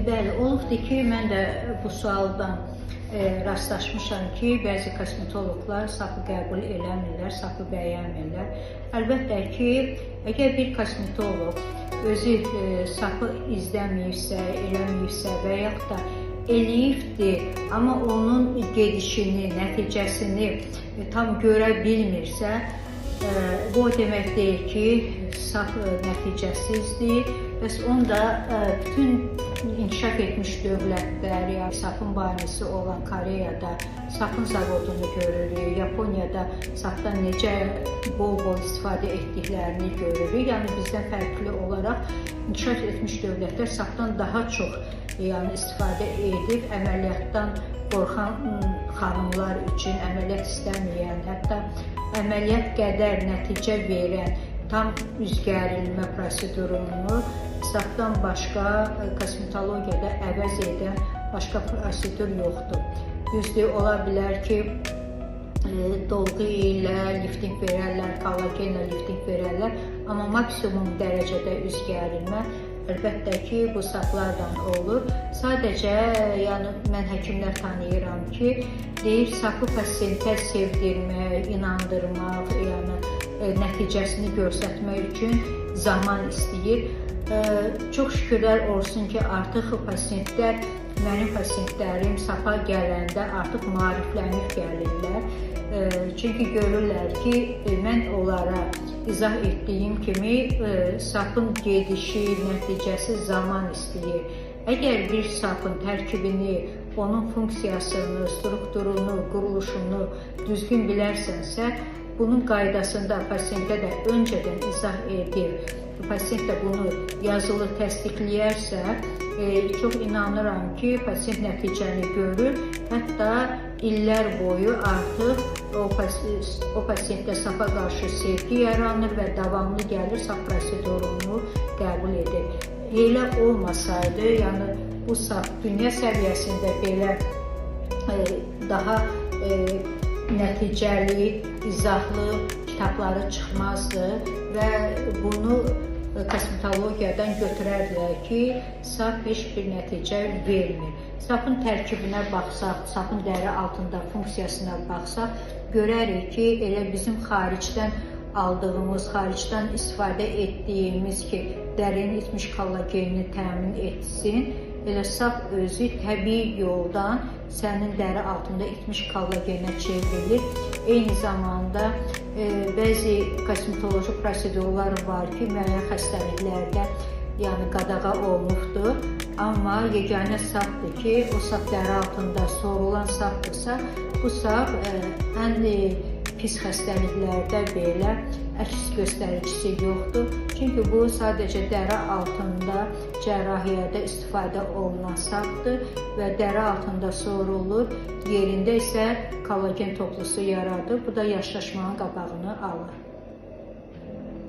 Bəli, olubdur ki, mən də bu sualdan rastlaşmışam ki, bəzi kosmetoloqlar sapı qəbul eləmirlər, sapı bəyənmirlər. Əlbəttə ki, əgər bir kosmetoloq özü sapı izləməyibsə, eləməyibsə və yaxud da eləyibdir, amma onun gedişini, nəticəsini tam görə bilmirsə, bu o demək deyil ki, sap nəticəsizdir. Bəs onda bütün inkişaf etmiş dövlətlər, yəni sapın banisi olan Koreyada sapın zavodunu görürük, Yaponiyada sapdan necə bol-bol istifadə etdiklərini görürük. Yəni bizdən fərqli olaraq inkişaf etmiş dövlətlər sapdan daha çox istifadə edib, əməliyyatdan qorxan xanımlar üçün, əməliyyat istəməyən, hətta əməliyyat qədər nəticə verən tam üzgərilmə prosedurunu sapdan başqa kosmetologiyada əvəz edən başqa prosedur yoxdur. Düzdür, ola bilər ki, dolğu ilə lifting verərlər, kollagenlə lifting verərlər, amma maksimum dərəcədə üzgərilmə əlbəttə ki, bu saplardan olur. Sadəcə, yəni mən həkimlər tanıyıram ki, deyir, sapı pasientə sevdirmək, inandırmaq, yəni nəticəsini göstərmək üçün zaman istəyir. Çox şükürlər olsun ki, artıq pasientlər, mənim pasientlərim sapa gələndə artıq maariflənib gəlirlər. Çünki görürlər ki, mən onlara izah etdiyim kimi sapın gedişi, nəticəsi zaman istəyir. Əgər bir sapın tərkibini, onun funksiyasını, strukturunu, quruluşunu düzgün bilərsənsə, bunun qaydasında pasiyentə də öncədən izah edib, pasiyent də bunu yazılı təsdiqləyərsə, çox inanıram ki, pasiyent nəticəni görür, hətta illər boyu artıq o pasiyentdə sapa qarşı sevgi yaranır və davamlı gəlir, sap prosedurunu qəbul edir. Elə olmasaydı, yəni bu sap dünya səviyyəsində belə daha nəticəli, izahlı kitabları çıxmazdı və bunu kosmetologiyadan götürərlər ki, sap heç bir nəticə vermir. Sapın tərkibinə baxsaq, sapın dəri altında funksiyasına baxsaq, görərik ki, elə bizim xaricdən aldığımız, xaricdən istifadə etdiyimiz ki, dərinin itmiş kollagenini təmin etsin, elə sap özü təbii yoldan sənin dəri altında itmiş kollagenə çevrilir. Eyni zamanda bəzi kosmetoloji prosedurlar var ki, müəyyən xəstəliklərdə qadağa olunubdur. Amma yeganə sapdır ki, o sap dəri altında sorulan sapdırsa, bu sap ən pis xəstəliklərdə belə əks göstəricisi yoxdur. Çünki bu sadəcə dəri altında cərrahiyyədə istifadə olunan sapdır və dəri altında sorulur, yerində isə kollagen toplusu yaradır. Bu da yaşlaşmanın qabağını alır.